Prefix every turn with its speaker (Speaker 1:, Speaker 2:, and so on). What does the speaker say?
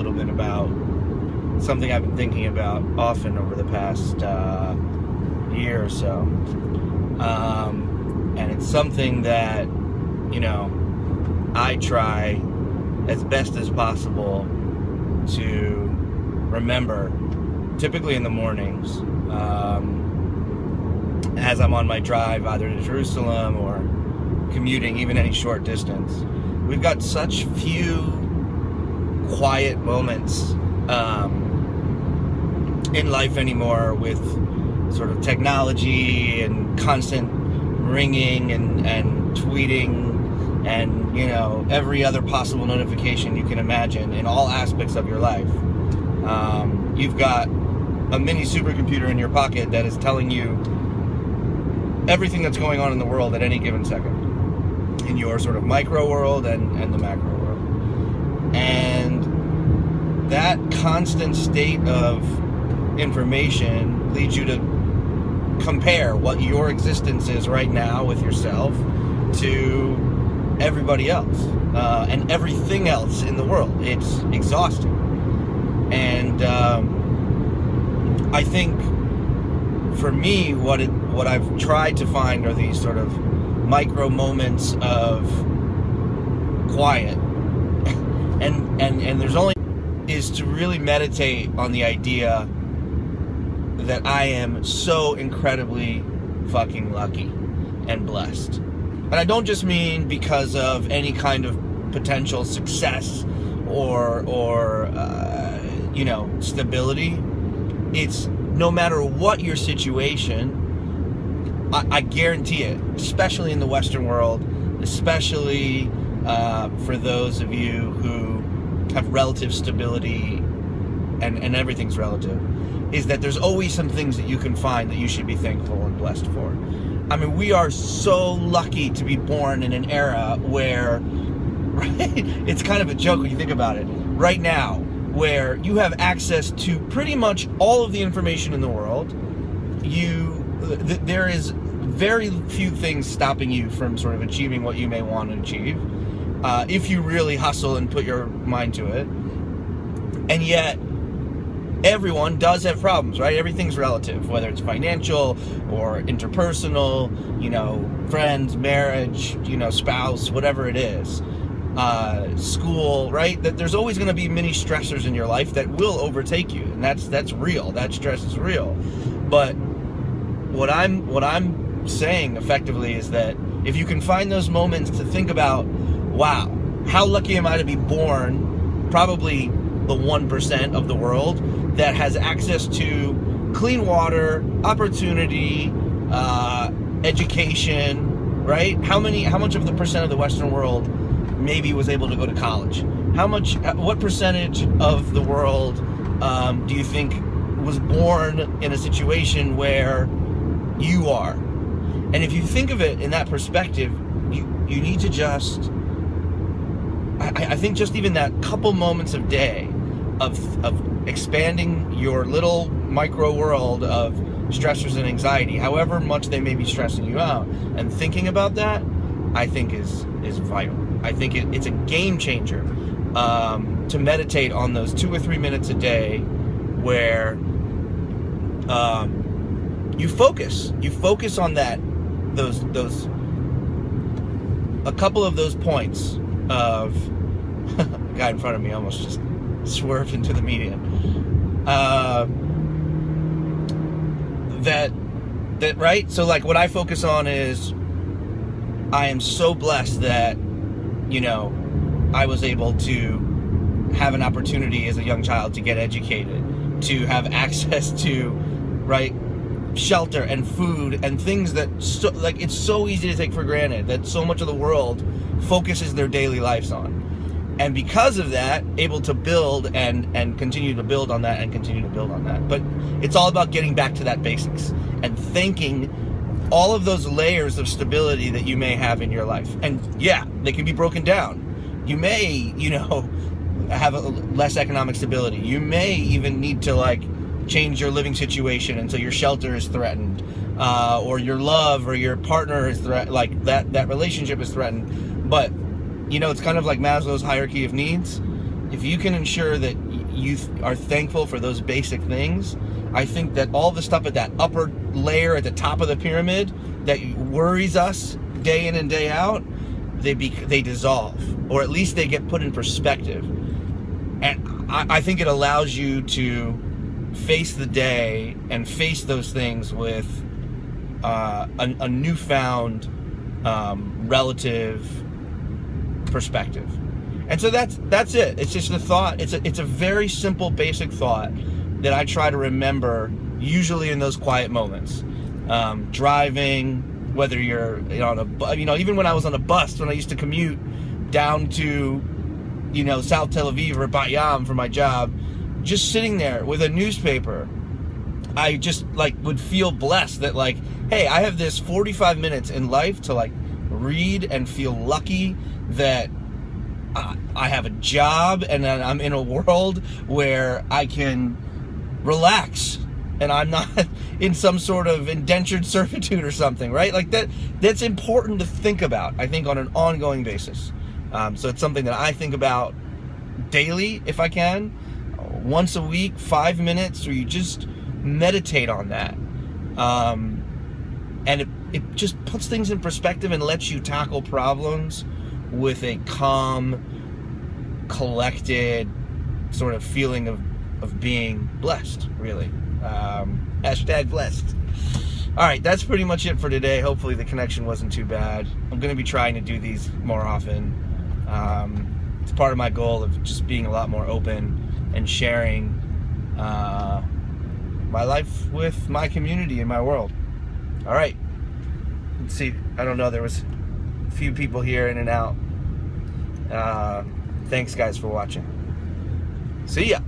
Speaker 1: little bit about something I've been thinking about often over the past year or so. And it's something that, you know, I try as best as possible to remember, typically in the mornings, as I'm on my drive either to Jerusalem or commuting, even any short distance. We've got such few quiet moments in life anymore, with sort of technology and constant ringing and tweeting and, you know, every other possible notification you can imagine in all aspects of your life. You've got a mini supercomputer in your pocket that is telling you everything that's going on in the world at any given second, in your sort of micro world and the macro world. And that constant state of information leads you to compare what your existence is right now with yourself to everybody else and everything else in the world. It's exhausting. And I think for me, what I've tried to find are these sort of micro moments of quiet, and there's only is to really meditate on the idea that I am so incredibly fucking lucky and blessed. And I don't just mean because of any kind of potential success or you know, stability. It's no matter what your situation, I guarantee it, especially in the Western world, especially for those of you who have relative stability, and everyth's relative, is that there's always some things that you can find that you should be thankful and blessed for. I mean, we are so lucky to be born in an era where, right, it's kind of a joke when you think about it, right now, where you have access to pretty much all of the information in the world. There is very few things stopping you from sort of achieving what you may want to achieve, if you really hustle and put your mind to it. And yet, everyone does have problems, right? Everything's relative, whether it's financial or interpersonal, you know, friends, marriage, you know, spouse, whatever it is, school, right? That there's always going to be many stressors in your life that will overtake you, and that's real. That stress is real. But what I'm saying effectively is that if you can find those moments to think about, wow, how lucky am I to be born, probably the 1% of the world that has access to clean water, opportunity, education, right? How much of the percent of the Western world maybe was able to go to college? What percentage of the world do you think was born in a situation where you are? And if you think of it in that perspective, you need to just, I think just even that couple moments of day of expanding your little micro world of stressors and anxiety, however much they may be stressing you out, and thinking about that, I think is vital. I think it's a game changer to meditate on those 2 or 3 minutes a day where you focus on those a couple of those points of the guy in front of me almost just swerved into the median. That right? So like what I focus on is I am so blessed that, you know, I was able to have an opportunity as a young child to get educated, to have access to, right, shelter and food and things that it's so easy to take for granted, that so much of the world focuses their daily lives on. And because of that, able to build and continue to build on that and continue to build on that. But it's all about getting back to that basics and thanking all of those layers of stability that you may have in your life. And yeah, they can be broken down. You may, you know, have less economic stability. You may even need to like change your living situation until your shelter is threatened, or your love or your partner is like that relationship is threatened. But you know, it's kind of like Maslow's hierarchy of needs. If you can ensure that you are thankful for those basic things, I think that all the stuff at that upper layer at the top of the pyramid that worries us day in and day out, they dissolve, or at least they get put in perspective. And I think it allows you to face the day and face those things with a newfound relative perspective. And so that's it. It's just a thought. It's a very simple, basic thought that I try to remember, usually in those quiet moments. Driving, whether you're on a, even when I was on a bus, when I used to commute down to, South Tel Aviv or Bat Yam for my job, just sitting there with a newspaper, I just would feel blessed that hey, I have this 45 minutes in life to read and feel lucky that I have a job and that I'm in a world where I can relax and I'm not in some sort of indentured servitude or something, right? That's important to think about, I think, on an ongoing basis. So it's something that I think about daily, if I can, once a week, 5 minutes, where you just meditate on that. And it just puts things in perspective and lets you tackle problems with a calm, collected sort of feeling of being blessed, really. Hashtag blessed. All right, that's pretty much it for today. Hopefully the connection wasn't too bad. I'm going to be trying to do these more often. It's part of my goal of just being a lot more open and sharing my life with my community and my world. All right. Let's see. I don't know. There was a few people here in and out. Thanks, guys, for watching. See ya.